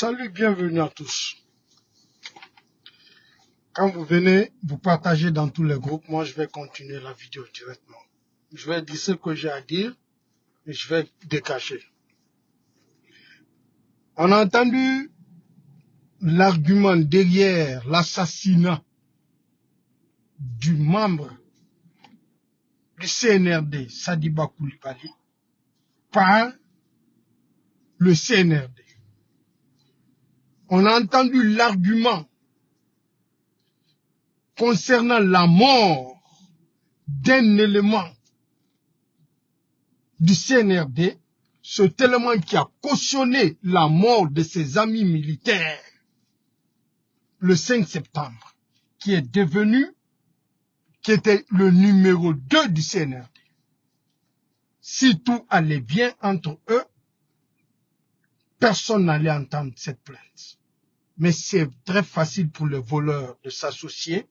Salut, bienvenue à tous. Quand vous venez, vous partagez dans tous les groupes. Moi, je vais continuer la vidéo directement. Je vais dire ce que j'ai à dire et je vais décacher. On a entendu l'argument derrière l'assassinat du membre du CNRD, Sadiba Koulibaly, par le CNRD. On a entendu l'argument concernant la mort d'un élément du CNRD, cet élément qui a cautionné la mort de ses amis militaires le 5 septembre, qui était le numéro 2 du CNRD. Si tout allait bien entre eux, personne n'allait entendre cette plainte. Mais c'est très facile pour les voleurs de s'associer,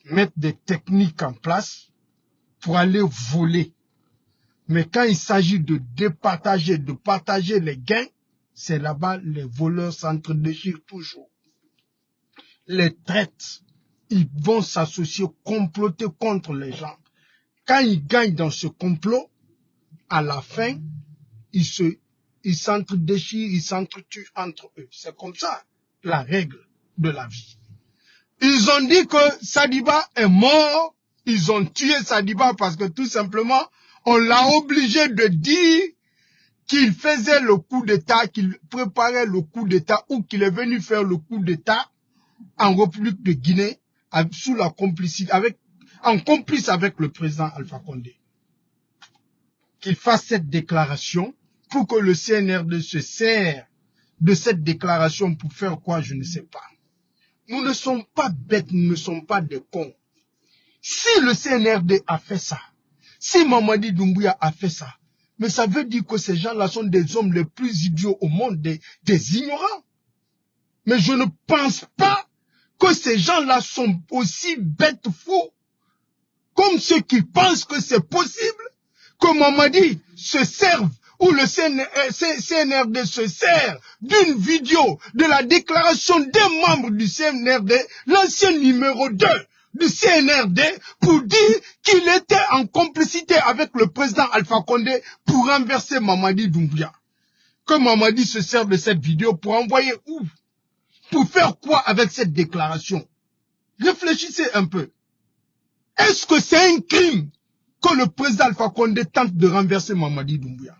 mettre des techniques en place pour aller voler. Mais quand il s'agit de départager, de partager les gains, c'est là-bas les voleurs s'entre-déchirent toujours. Les traites, ils vont s'associer, comploter contre les gens. Quand ils gagnent dans ce complot, à la fin, ils s'entre-déchirent, ils s'entretuent entre eux. C'est comme ça, la règle de la vie. Ils ont dit que Sadiba est mort. Ils ont tué Sadiba parce que tout simplement, on l'a obligé de dire qu'il faisait le coup d'État, qu'il préparait le coup d'État ou qu'il est venu faire le coup d'État en République de Guinée sous la complicité, en complice avec le président Alpha Condé. Qu'il fasse cette déclaration pour que le CNRD se sert de cette déclaration pour faire quoi, je ne sais pas. Nous ne sommes pas bêtes, nous ne sommes pas des cons. Si le CNRD a fait ça, si Mamadi Doumbouya a fait ça, mais ça veut dire que ces gens-là sont des hommes les plus idiots au monde, des ignorants. Mais je ne pense pas que ces gens-là sont aussi bêtes fous comme ceux qui pensent que c'est possible que Mamadi se serve ou le CNRD se sert d'une vidéo de la déclaration des membres du CNRD, l'ancien numéro 2 du CNRD, pour dire qu'il était en complicité avec le président Alpha Condé pour renverser Mamadi Doumbouya. Que Mamadi se serve de cette vidéo pour envoyer où? Pour faire quoi avec cette déclaration? Réfléchissez un peu. Est-ce que c'est un crime que le président Alpha Condé tente de renverser Mamadi Doumbouya?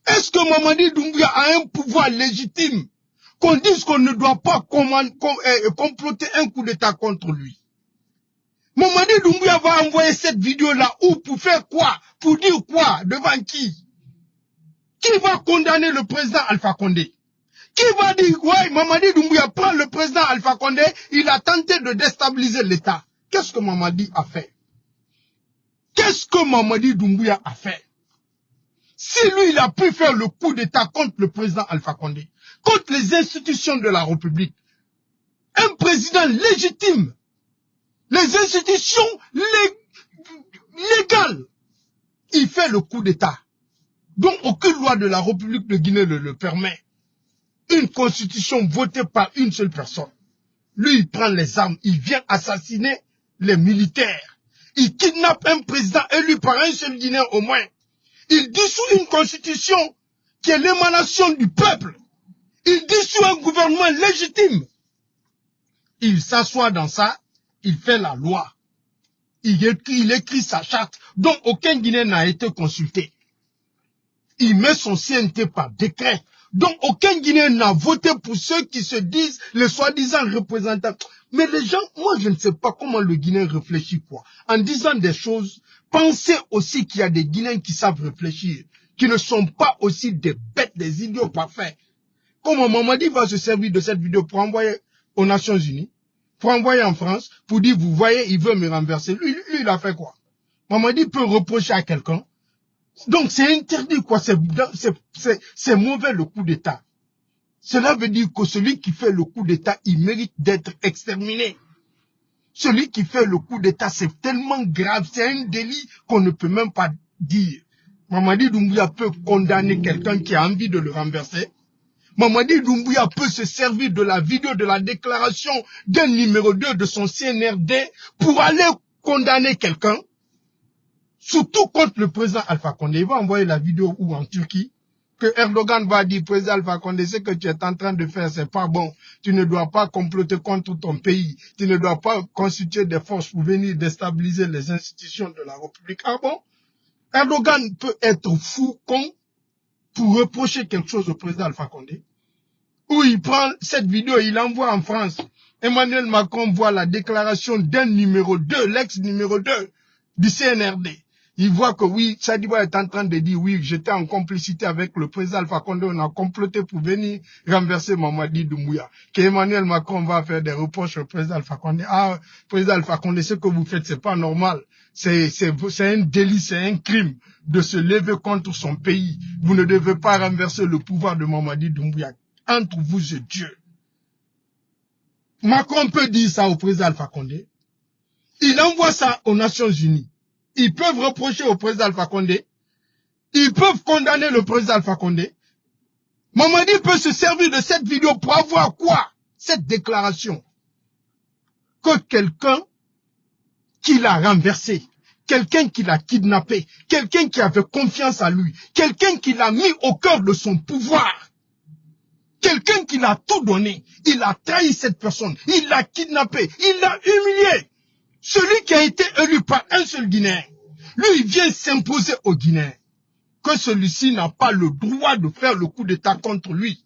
Est-ce que Mamadi Doumbouya a un pouvoir légitime qu'on dise qu'on ne doit pas comploter un coup d'État contre lui? Mamadi Doumbouya va envoyer cette vidéo-là où pour faire quoi? Pour dire quoi? Devant qui? Qui va condamner le président Alpha Condé? Qui va dire, ouais, Mamadi Doumbouya prend le président Alpha Condé, il a tenté de déstabiliser l'État. Qu'est-ce que Mamadi a fait? Qu'est-ce que Mamadi Doumbouya a fait? Si lui, il a pu faire le coup d'État contre le président Alpha Condé, contre les institutions de la République, un président légitime, les institutions légales, il fait le coup d'État, dont aucune loi de la République de Guinée ne le permet. Une constitution votée par une seule personne. Lui, il prend les armes, il vient assassiner les militaires. Il kidnappe un président élu par un seul Guinéen au moins. Il dissout une constitution qui est l'émanation du peuple. Il dissout un gouvernement légitime. Il s'assoit dans ça, il fait la loi. Il écrit sa charte dont aucun Guinéen n'a été consulté. Il met son CNT par décret dont aucun Guinéen n'a voté pour ceux qui se disent les soi-disant représentants. Mais les gens, moi je ne sais pas comment le Guinéen réfléchit quoi. En disant des choses, pensez aussi qu'il y a des Guinéens qui savent réfléchir, qui ne sont pas aussi des bêtes, des idiots parfaits. Comment Mamadi va se servir de cette vidéo pour envoyer aux Nations Unies, pour envoyer en France, pour dire, vous voyez, il veut me renverser. Lui, il a fait quoi? Mamadi peut reprocher à quelqu'un. Donc c'est interdit quoi, c'est mauvais le coup d'État. Cela veut dire que celui qui fait le coup d'État, il mérite d'être exterminé. Celui qui fait le coup d'État, c'est tellement grave, c'est un délit qu'on ne peut même pas dire. Mamadi Doumbouya peut condamner quelqu'un qui a envie de le renverser, Mamadi Doumbouya peut se servir de la vidéo de la déclaration d'un numéro 2 de son CNRD pour aller condamner quelqu'un, surtout contre le président Alpha Condé. Il va envoyer la vidéo où en Turquie, que Erdogan va dire, président Alpha Condé, ce que tu es en train de faire, c'est pas bon. Tu ne dois pas comploter contre ton pays. Tu ne dois pas constituer des forces pour venir déstabiliser les institutions de la République. Ah bon? Erdogan peut être fou, con, pour reprocher quelque chose au président Alpha Condé. Où il prend cette vidéo, il l'envoie en France. Emmanuel Macron voit la déclaration d'un numéro 2, l'ex-numéro 2 du CNRD. Il voit que oui, Sadiba est en train de dire oui, j'étais en complicité avec le président Alpha Condé, on a comploté pour venir renverser Mamadi Doumbouya. Qu'Emmanuel Macron va faire des reproches au président Alpha Condé. Ah, président Alpha Condé, ce que vous faites, c'est pas normal. C'est un délit, c'est un crime de se lever contre son pays. Vous ne devez pas renverser le pouvoir de Mamadi Doumbouya. Entre vous et Dieu. Macron peut dire ça au président Alpha Condé. Il envoie ça aux Nations Unies. Ils peuvent reprocher au président Alpha Condé. Ils peuvent condamner le président Alpha Condé. Mamadi peut se servir de cette vidéo pour avoir quoi? Cette déclaration. Que quelqu'un qui l'a renversé, quelqu'un qui l'a kidnappé, quelqu'un qui avait confiance en lui, quelqu'un qui l'a mis au cœur de son pouvoir, quelqu'un qui l'a tout donné, il a trahi cette personne, il l'a kidnappé, il l'a humilié. Celui qui a été élu par un seul Guinéen, lui, il vient s'imposer aux Guinéens. Que celui-ci n'a pas le droit de faire le coup d'État contre lui.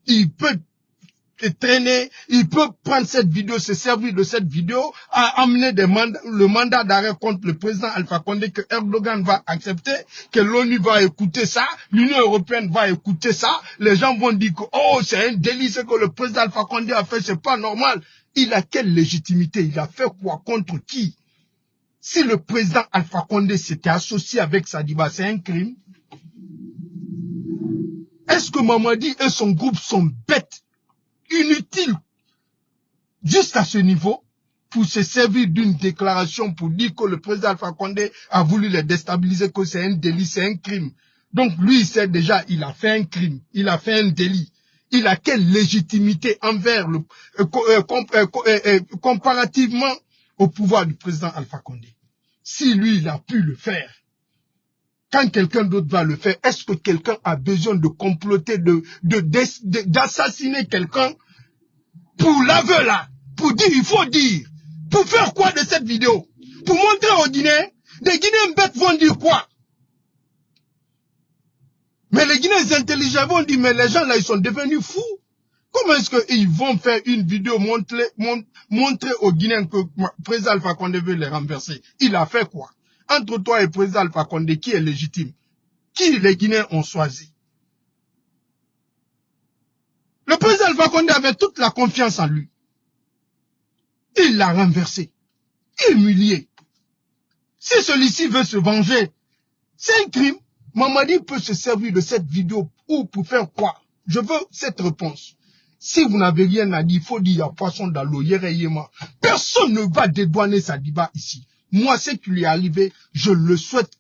Il peut traîner, il peut prendre cette vidéo, se servir de cette vidéo, à amener le mandat d'arrêt contre le président Alpha Condé que Erdogan va accepter, que l'ONU va écouter ça, l'Union européenne va écouter ça, les gens vont dire que oh, c'est un délit, ce que le président Alpha Condé a fait, c'est pas normal. Il a quelle légitimité? Il a fait quoi? Contre qui? Si le président Alpha Condé s'était associé avec Sadiba, c'est un crime. Est-ce que Mamadi et son groupe sont bêtes, inutiles, jusqu'à ce niveau, pour se servir d'une déclaration pour dire que le président Alpha Condé a voulu les déstabiliser, que c'est un délit, c'est un crime. Donc lui, il sait déjà, il a fait un crime, il a fait un délit. Il a quelle légitimité envers le comparativement au pouvoir du président Alpha Condé? Si lui, il a pu le faire, quand quelqu'un d'autre va le faire, est-ce que quelqu'un a besoin de comploter, d'assassiner quelqu'un pour l'aveu là, pour dire, il faut dire, pour faire quoi de cette vidéo? Pour montrer aux Guinéens, les Guinéens bêtes vont dire quoi? Mais les Guinéens intelligents vont dire, mais les gens là, ils sont devenus fous. Comment est-ce qu'ils vont faire une vidéo montrer aux Guinéens que le président Alpha Condé veut les renverser? Il a fait quoi? Entre toi et le président Alpha Condé, qui est légitime? Qui les Guinéens ont choisi? Le président Alpha Condé avait toute la confiance en lui. Il l'a renversé, humilié. Si celui-ci veut se venger, c'est un crime. Mamadi peut se servir de cette vidéo pour faire quoi? Je veux cette réponse. Si vous n'avez rien à dire, il faut dire, il y a poisson dans l'eau, yéma. Personne ne va dédouaner Sadiba ici. Moi, ce qui lui est arrivé, je ne le souhaite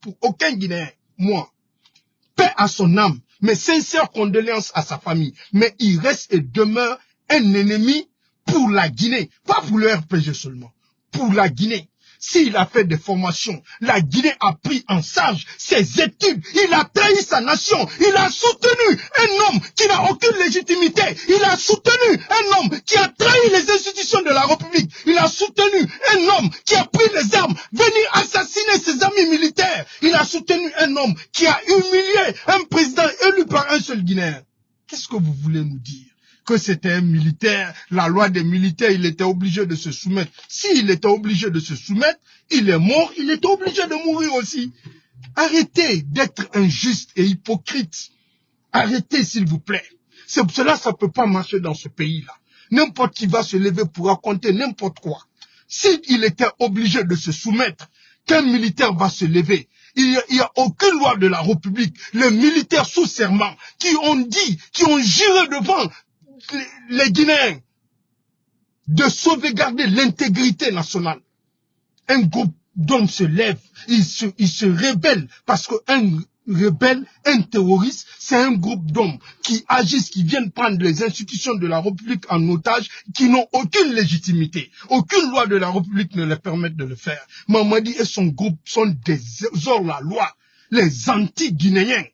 pour aucun Guinéen. Moi. Paix à son âme, mes sincères condoléances à sa famille. Mais il reste et demeure un ennemi pour la Guinée. Pas pour le RPG seulement. Pour la Guinée. S'il a fait des formations, la Guinée a pris en charge ses études. Il a trahi sa nation. Il a soutenu un homme qui n'a aucune légitimité. Il a soutenu un homme qui a trahi les institutions de la République. Il a soutenu un homme qui a pris les armes, venu assassiner ses amis militaires. Il a soutenu un homme qui a humilié un président élu par un seul Guinéen. Qu'est-ce que vous voulez nous dire? Que c'était un militaire, la loi des militaires, il était obligé de se soumettre. S'il était obligé de se soumettre, il est mort, il était obligé de mourir aussi. Arrêtez d'être injuste et hypocrite. Arrêtez, s'il vous plaît. C'est pour cela que ça ne peut pas marcher dans ce pays-là. N'importe qui va se lever pour raconter n'importe quoi. S'il était obligé de se soumettre, qu'un militaire va se lever. Il n'y a aucune loi de la République. Les militaires sous serment qui ont dit, qui ont juré devant les Guinéens de sauvegarder l'intégrité nationale. Un groupe d'hommes se lève, il se rébelle parce qu'un rebelle, un terroriste, c'est un groupe d'hommes qui agissent, qui viennent prendre les institutions de la République en otage, qui n'ont aucune légitimité. Aucune loi de la République ne les permet de le faire. Mamadi et son groupe sont des hors-la-loi, les anti-guinéens.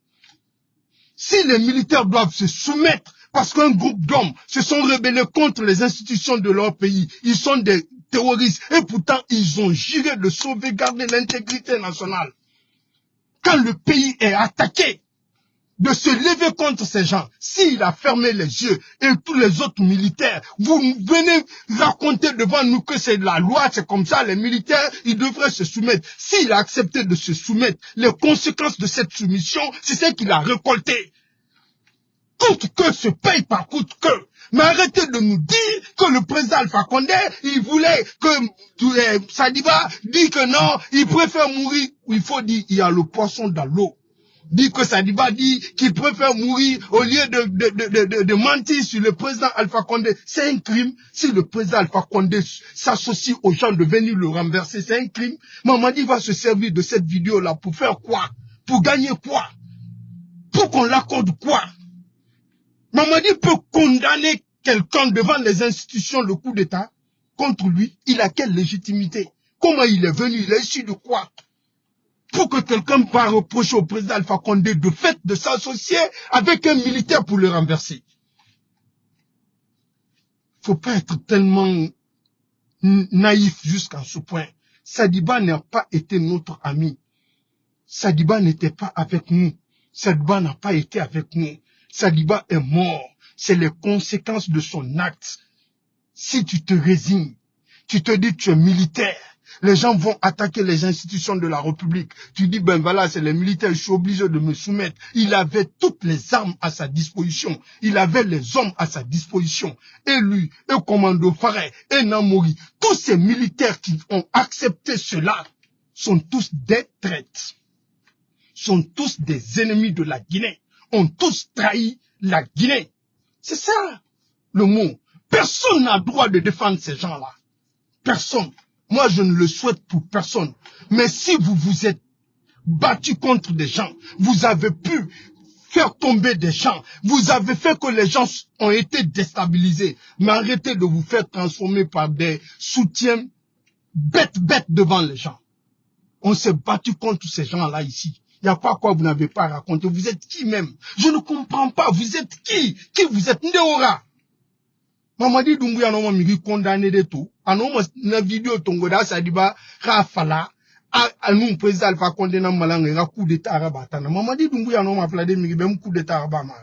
Si les militaires doivent se soumettre parce qu'un groupe d'hommes se sont rebellés contre les institutions de leur pays, ils sont des terroristes et pourtant ils ont juré de sauvegarder l'intégrité nationale. Quand le pays est attaqué, de se lever contre ces gens, s'il a fermé les yeux et tous les autres militaires, vous venez raconter devant nous que c'est la loi, c'est comme ça, les militaires, ils devraient se soumettre. S'il a accepté de se soumettre, les conséquences de cette soumission, c'est ce qu'il a récolté. Coûte que se paye par coûte que. Mais arrêtez de nous dire que le président Alpha Condé, il voulait que Sadiba dit que non, il préfère mourir. Il faut dire, il y a le poisson dans l'eau. Dit que Sadiba dit qu'il préfère mourir au lieu de mentir sur le président Alpha Condé. C'est un crime. Si le président Alpha Condé s'associe aux gens de venir le renverser, c'est un crime. Mamadi va se servir de cette vidéo-là pour faire quoi? Pour gagner quoi? Pour qu'on l'accorde quoi? Mamadi peut condamner quelqu'un devant les institutions, le coup d'État, contre lui. Il a quelle légitimité? Comment il est venu? Il est issu de quoi? Pour que quelqu'un va reprocher au président Alpha Condé de fait de s'associer avec un militaire pour le renverser. Faut pas être tellement naïf jusqu'à ce point. Sadiba n'a pas été notre ami. Sadiba n'était pas avec nous. Sadiba n'a pas été avec nous. Sadiba est mort. C'est les conséquences de son acte. Si tu te résignes, tu te dis que tu es militaire, les gens vont attaquer les institutions de la République. Tu dis, ben voilà, c'est les militaires, je suis obligé de me soumettre. Il avait toutes les armes à sa disposition. Il avait les hommes à sa disposition. Et lui, et Commando Faré, et Namori, tous ces militaires qui ont accepté cela sont tous des traîtres. Sont tous des ennemis de la Guinée. Ont tous trahi la Guinée. C'est ça le mot. Personne n'a droit de défendre ces gens-là. Personne. Moi, je ne le souhaite pour personne. Mais si vous vous êtes battu contre des gens, vous avez pu faire tomber des gens, vous avez fait que les gens ont été déstabilisés. Mais arrêtez de vous faire transformer par des soutiens bêtes devant les gens. On s'est battu contre ces gens-là ici. Il n'y a pas quoi vous n'avez pas raconté. Vous êtes qui même? Je ne comprends pas. Vous êtes qui? Qui vous êtes? Ndéora. Mamadi Doumbouya non m'a condamné de tout. Anon na vidéo tongoda Sadiba Rafala a nous président Alpha Condé na malanga coup d'état arabatana. Mamadi Doumbouya non m'a plaidé mi bem coup d'état arabamara.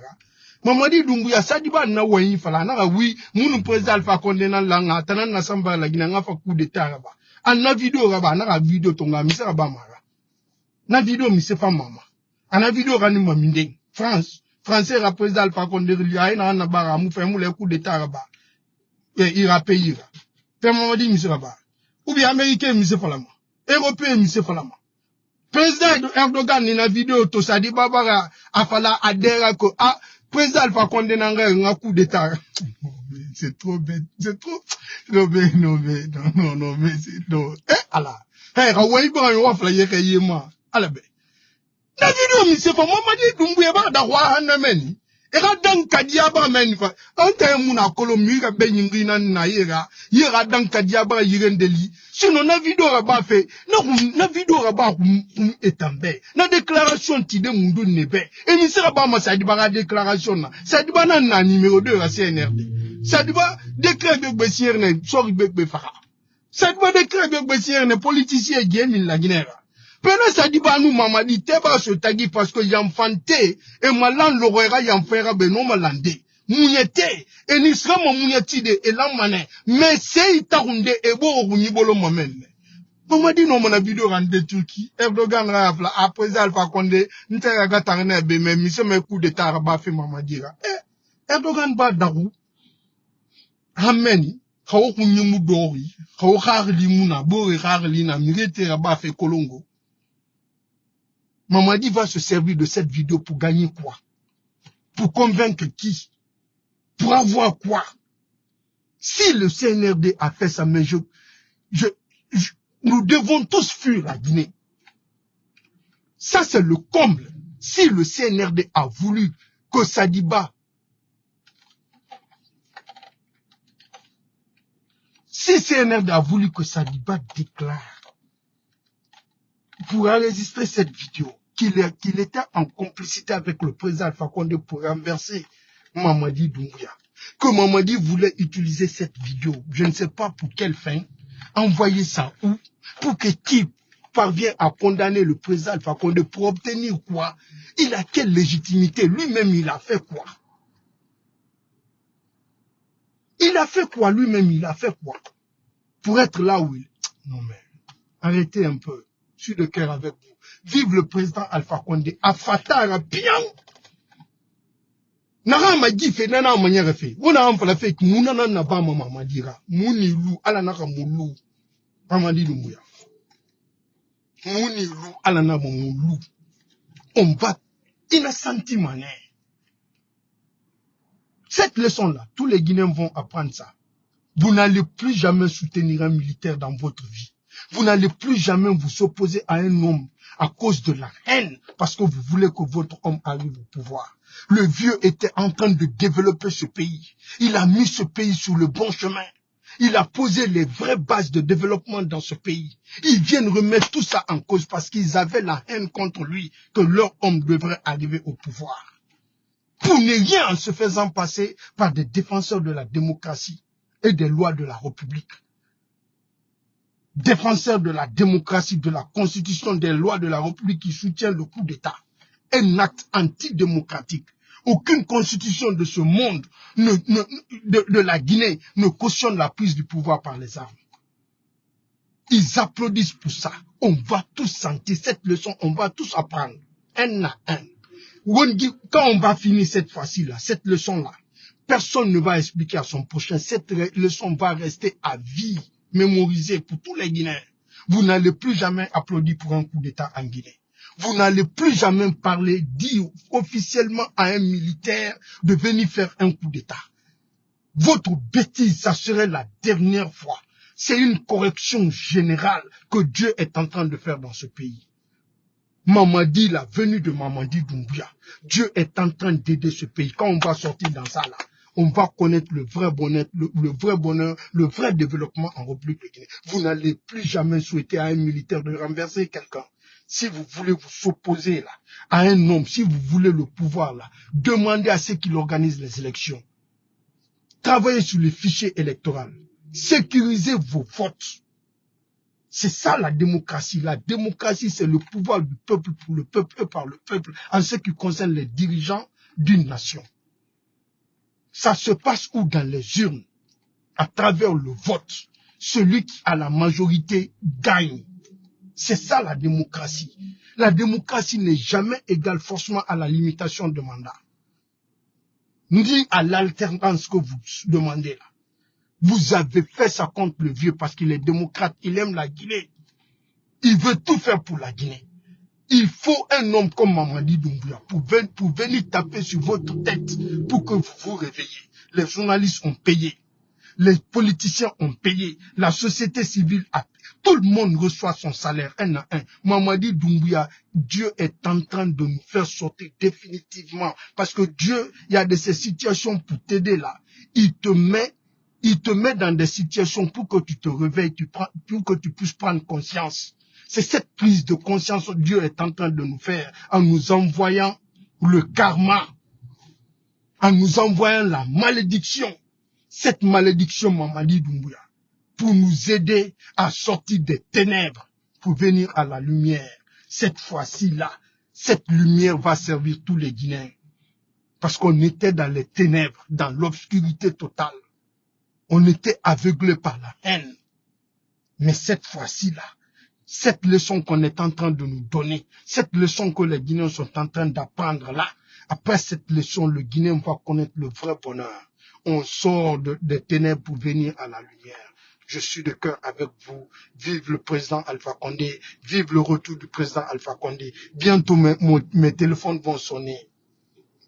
Mamadi Doumbouya Sadiba na wayi fala na oui mon président Alpha Condé na langa tanan na samba la gina ngafa coup d'état araba. An na vidéo raba na vidéo tonga mi arabamara. Na vidéo mi se fa mama. Ana vidéo rani maminde. Français président Alpha Condé liya na na bara mu fait mu le coup d'état araba. Ira payira. Mamadi monsieur Rabat. Ou bien américain monsieur Falama. Européen monsieur Falama. Président Erdogan na vidéo to Sadiba bara afala adera ko président Alpha Condé nanga un coup d'état. C'est trop bête, c'est trop non mais c'est non. Allah. Rawai ba yo afala yema. Ala be. Na vidéo monsieur Falama Mamadi Doumbouya ba da wa hanameni. Ira dan kadiaba menfa anta muna kolomira benyingina na yera dan kadiaba yirendeli sinon na vidéo ba fait na vidéo ba etambe na déclaration ti de mundu nebe et mi sera ba ma Sadiba déclaration na Sadiba na numéro 2 à CNRD Sadiba décret de bessier ne sori be fara Sadiba décret de bessier ne politicien gemi la Guinée. Pena Sadiba nous Mamadi teba se tagi parce que yamfante et malan lorera yamfera beno malande. Mouyete et nisra mouyeti de elamane mais c'est itarunde ebo ogunibolo momen. Mamadi no mona vidéo rande Turquie Erdogan rafla après Alpha Condé ntera gatarne be mais mise me coup d'état ba fait Mamadi ra. Erdogan ba daru. Hameni kawo kunyimu dori kawo kharli muna bore kharli na mirete ba fait Kolongo. Mamadi va se servir de cette vidéo pour gagner quoi? Pour convaincre qui? Pour avoir quoi? Si le CNRD a fait ça, mais nous devons tous fuir la Guinée. Ça, c'est le comble. Si le CNRD a voulu que Sadiba, si CNRD a voulu que Sadiba déclare pour enregistrer cette vidéo qu'il était en complicité avec le président Alpha Condé pour renverser Mamadi Doumbouya, que Mamadi voulait utiliser cette vidéo, je ne sais pas pour quelle fin, envoyer ça où, pour que qui parvient à condamner le président Alpha Condé pour obtenir quoi? Il a quelle légitimité? Lui-même, il a fait quoi? Il a fait quoi? Lui-même, il a fait quoi? Pour être là où il est. Non mais, arrêtez un peu. Je suis de cœur avec vous. Vive le président Alpha Condé. Afatara bien. Nara magi fe nana manyere fe. Wona amfala fe muna na ba mama madira. Muni lu ala naka mulu. Amadi Doumbouya. Muni lu ala na mulu. On va innocenti mané. Cette leçon-là, tous les Guinéens vont apprendre ça. Vous n'allez plus jamais soutenir un militaire dans votre vie. Vous n'allez plus jamais vous opposer à un homme à cause de la haine, parce que vous voulez que votre homme arrive au pouvoir. Le vieux était en train de développer ce pays. Il a mis ce pays sur le bon chemin. Il a posé les vraies bases de développement dans ce pays. Ils viennent remettre tout ça en cause parce qu'ils avaient la haine contre lui, que leur homme devrait arriver au pouvoir. Pour ne rien en se faisant passer par des défenseurs de la démocratie et des lois de la République. Défenseurs de la démocratie, de la constitution, des lois de la République qui soutiennent le coup d'État. Un acte antidémocratique. Aucune constitution de ce monde, de la Guinée, ne cautionne la prise du pouvoir par les armes. Ils applaudissent pour ça. On va tous sentir cette leçon, on va tous apprendre. Un à un. Quand on va finir cette fois-ci-là, cette leçon-là, personne ne va expliquer à son prochain. Cette leçon va rester à vie, mémorisée pour tous les Guinéens. Vous n'allez plus jamais applaudir pour un coup d'État en Guinée. Vous n'allez plus jamais parler, dire officiellement à un militaire de venir faire un coup d'État. Votre bêtise, ça serait la dernière fois. C'est une correction générale que Dieu est en train de faire dans ce pays. Mamadi, la venue de Mamadi Doumbouya, Dieu est en train d'aider ce pays. Quand on va sortir dans ça là, on va connaître le vrai bonheur, le vrai développement en République de Guinée. Vous n'allez plus jamais souhaiter à un militaire de renverser quelqu'un. Si vous voulez vous opposer là, à un homme, si vous voulez le pouvoir là, demandez à ceux qui organisent les élections. Travaillez sur les fichiers électoraux. Sécurisez vos votes. C'est ça la démocratie. La démocratie, c'est le pouvoir du peuple pour le peuple et par le peuple en ce qui concerne les dirigeants d'une nation. Ça se passe où? Dans les urnes, à travers le vote. Celui qui a la majorité gagne. C'est ça la démocratie. La démocratie n'est jamais égale forcément à la limitation de mandat. Ni à l'alternance que vous demandez là. Vous avez fait ça contre le vieux parce qu'il est démocrate, il aime la Guinée. Il veut tout faire pour la Guinée. Il faut un homme comme Mamadi Doumbouya pour venir taper sur votre tête pour que vous vous réveillez. Les journalistes ont payé. Les politiciens ont payé. La société civile a payé. Tout le monde reçoit son salaire un à un. Mamadi Doumbouya, Dieu est en train de nous faire sortir définitivement. Parce que Dieu, il y a de ces situations pour t'aider là. Il te met dans des situations pour que tu te réveilles, pour que tu puisses prendre conscience. C'est cette prise de conscience que Dieu est en train de nous faire en nous envoyant le karma, en nous envoyant la malédiction. Cette malédiction, Mamadi Doumbouya, pour nous aider à sortir des ténèbres, pour venir à la lumière. Cette fois-ci là, cette lumière va servir tous les Guinéens. Parce qu'on était dans les ténèbres, dans l'obscurité totale. On était aveuglé par la haine. Mais cette fois-ci là, cette leçon qu'on est en train de nous donner, cette leçon que les Guinéens sont en train d'apprendre là, après cette leçon, le Guinéen va connaître le vrai bonheur. On sort des ténèbres pour venir à la lumière. Je suis de cœur avec vous. Vive le président Alpha Condé. Vive le retour du président Alpha Condé. Bientôt, mes téléphones vont sonner.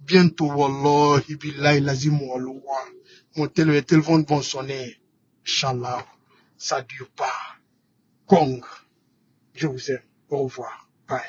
Bientôt, wallahi billahi lazim wallah. Mes téléphones vont sonner. Inch'Allah. Ça dure pas. Kong. Je vous aime. Au revoir. Bye.